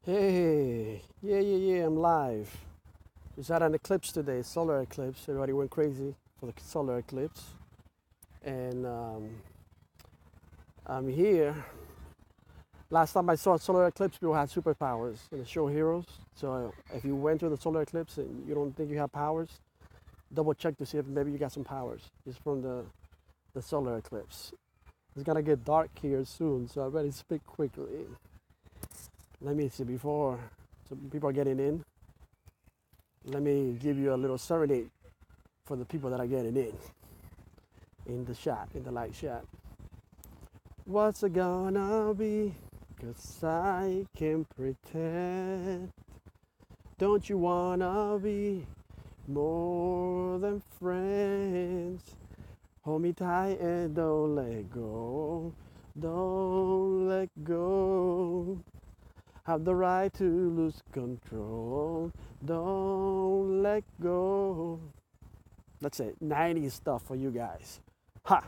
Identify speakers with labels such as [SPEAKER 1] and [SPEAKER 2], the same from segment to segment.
[SPEAKER 1] Hey, yeah, I'm live. Just had an eclipse today, solar eclipse. Everybody went crazy for the solar eclipse. And I'm here. Last time I saw a solar eclipse, people had superpowers in the show Heroes. So if you went through the solar eclipse and you don't think you have powers, double check to see if maybe you got some powers just from the solar eclipse. It's gonna get dark here soon, so I better speak quickly. Let me see before some people are getting in. Let me give you a little serenade for the people that are getting in the chat, in the light chat. What's it gonna be? 'Cause I can pretend. Don't you wanna be more than friends? Hold me tight and don't let go. Don't let go. Have the right to lose control. Don't let go. That's it. 90s stuff for you guys. Ha!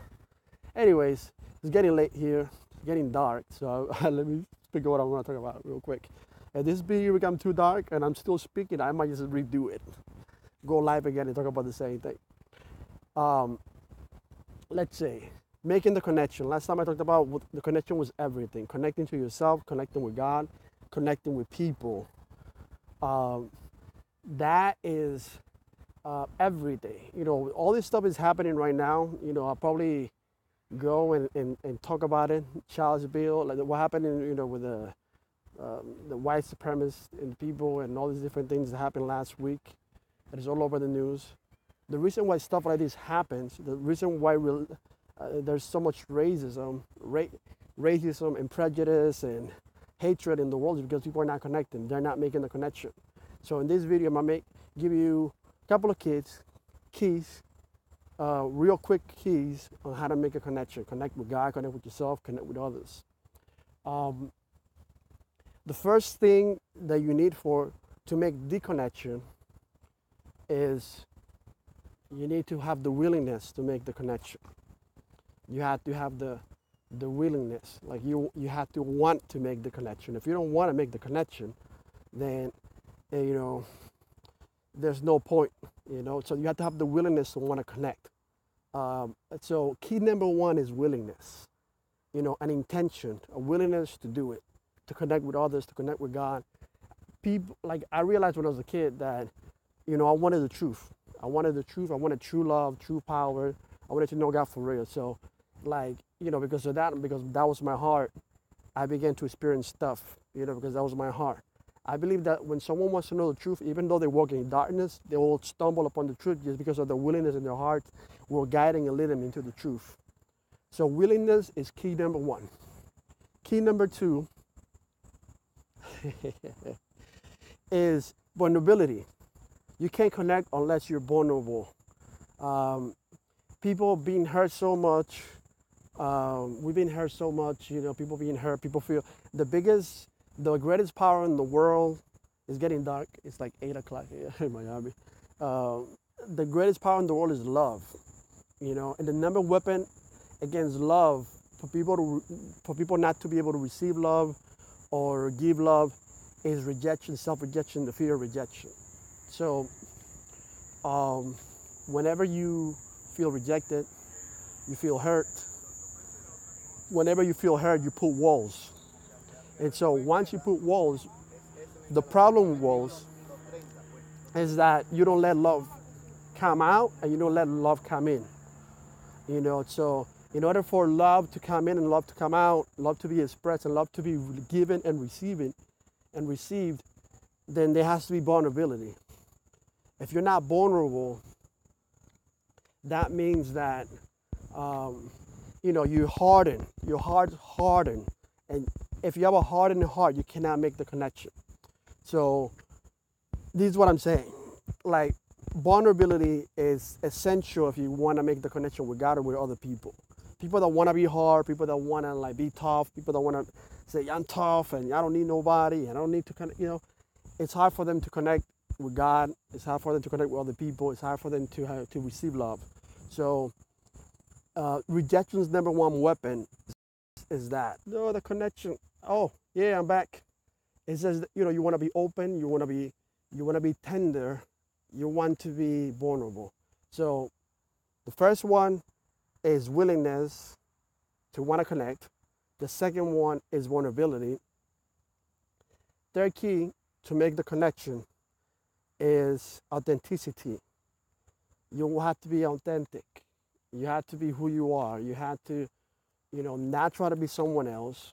[SPEAKER 1] Anyways, it's getting late here. It's getting dark. So let me speak of what I want to talk about real quick. If this video becomes too dark and I'm still speaking, I might just redo it. Go live again and talk about the same thing. Um, let's say, making the connection. Last time I talked about the connection was everything. Connecting to yourself, connecting with God, connecting with people. Um, that is every day. All this stuff is happening right now. I'll probably go and talk about it. Charlottesville, like what happened with the white supremacists and people and all these different things that happened last week. That is all over the news. The reason why stuff like this happens, the reason why there's so much racism and prejudice and hatred in the world is because people are not connecting. They're not making the connection. So in this video, I'm gonna give you a couple of keys, real quick keys on how to make a connection. Connect with God, connect with yourself, connect with others. The first thing that you need to make the connection is you need to have the willingness to make the connection. You have to have the willingness. Like you have to want to make the connection. If you don't want to make the connection, then there's no point. So you have to have the willingness to want to connect. So key number one is willingness. An intention, a willingness to do it, to connect with others, to connect with God. People, like I realized when I was a kid that I wanted the truth. I wanted the truth. I wanted true love, true power. I wanted to know God for real. So, because that was my heart, I began to experience stuff, because that was my heart. I believe that when someone wants to know the truth, even though they walk in darkness, they will stumble upon the truth just because of the willingness in their heart will guiding and lead them into the truth. So willingness is key number one. Key number two is vulnerability. You can't connect unless you're vulnerable. People being hurt so much. We've been hurt so much. People being hurt. People feel the greatest power in the world is getting dark. It's like 8 o'clock here in Miami. The greatest power in the world is love. And the number one weapon against love for people not to be able to receive love or give love is rejection, self-rejection, the fear of rejection. So whenever you feel rejected, you feel hurt. Whenever you feel hurt, you put walls. And so once you put walls, the problem with walls is that you don't let love come out and you don't let love come in. So in order for love to come in and love to come out, love to be expressed and love to be given and received, then there has to be vulnerability. If you're not vulnerable, that means that you harden. Your heart's hardened, and if you have a hardened heart, you cannot make the connection. So this is what I'm saying. Like vulnerability is essential if you want to make the connection with God or with other people. People that want to be hard, people that want to be tough, people that want to say I'm tough and I don't need nobody, and I don't need to connect. It's hard for them to connect with God. It's hard for them to connect with other people. It's hard for them to receive love. So rejection's number one weapon is that the connection. Oh yeah, I'm back. It says, you want to be open, you want to be tender, you want to be vulnerable. So the first one is willingness to want to connect. The second one is vulnerability. Third key to make the connection is authenticity. You have to be authentic. You have to be who you are. You have to, not try to be someone else.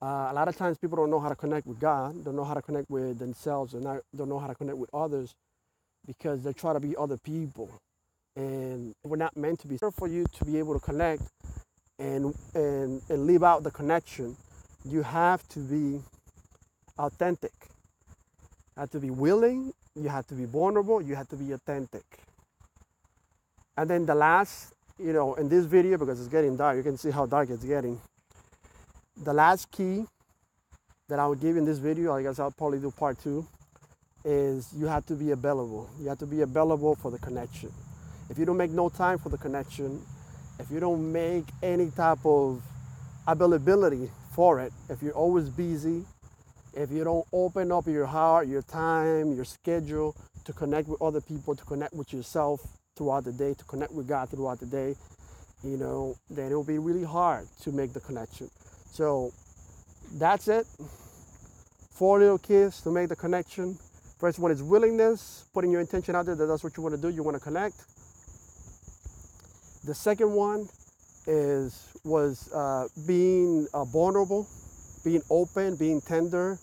[SPEAKER 1] A lot of times people don't know how to connect with God, don't know how to connect with themselves, and don't know how to connect with others because they try to be other people. And we're not meant to be. For you to be able to connect and live out the connection, you have to be authentic. You have to be willing, you have to be vulnerable, you have to be authentic. And then the last, in this video, because it's getting dark, you can see how dark it's getting. The last key that I would give in this video, I guess I'll probably do part 2, is you have to be available. You have to be available for the connection. If you don't make no time for the connection, if you don't make any type of availability for it, if you're always busy, if you don't open up your heart, your time, your schedule to connect with other people, to connect with yourself throughout the day, to connect with God throughout the day, then it'll be really hard to make the connection. So that's it. 4 little keys to make the connection. First one is willingness, putting your intention out there that that's what you want to do, you want to connect. The second one was being vulnerable, being open, being tender,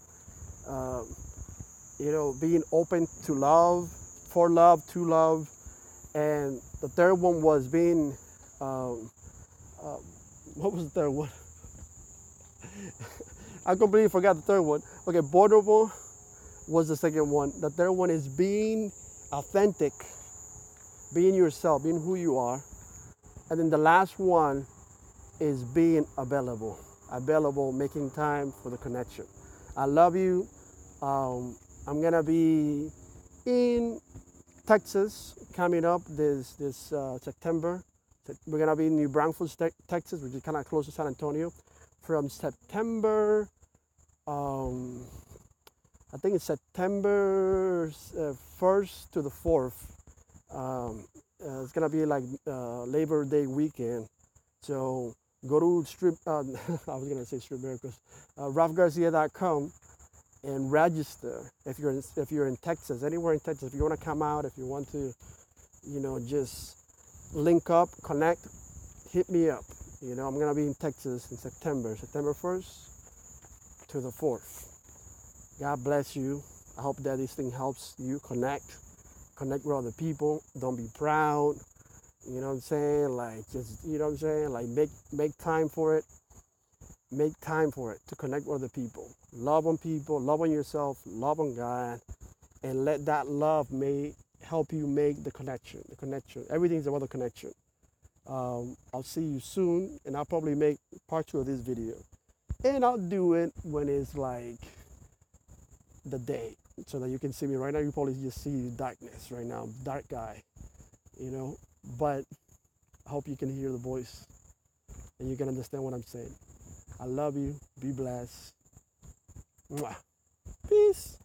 [SPEAKER 1] being open to love, for love, to love. And the third one was being, what was the third one? I completely forgot the third one. Okay, vulnerable was the second one. The third one is being authentic, being yourself, being who you are. And then the last one is being available, making time for the connection. I love you. I'm going to be in Texas coming up this September. We're going to be in New Braunfels, Texas, which is kind of close to San Antonio. From September, I think it's September 1st to the 4th. It's going to be like Labor Day weekend. So go to I was going to say Strip Miracles, RalphGarcia.com and register if you're in Texas, anywhere in Texas. If you want to come out, if you want to, just link up, connect, hit me up. I'm going to be in Texas in September 1st to the 4th. God bless you. I hope that this thing helps you connect with other people. Don't be proud. You know what I'm saying? Like make time for it. Make time for it to connect with other people. Love on people, love on yourself, love on God, and let that love help you make the connection. Everything's about the connection. I'll see you soon, and I'll probably make part 2 of this video. And I'll do it when it's like the day, so that you can see me. Right now you probably just see darkness right now, dark guy, but I hope you can hear the voice and you can understand what I'm saying. I love you. Be blessed. Mwah. Peace.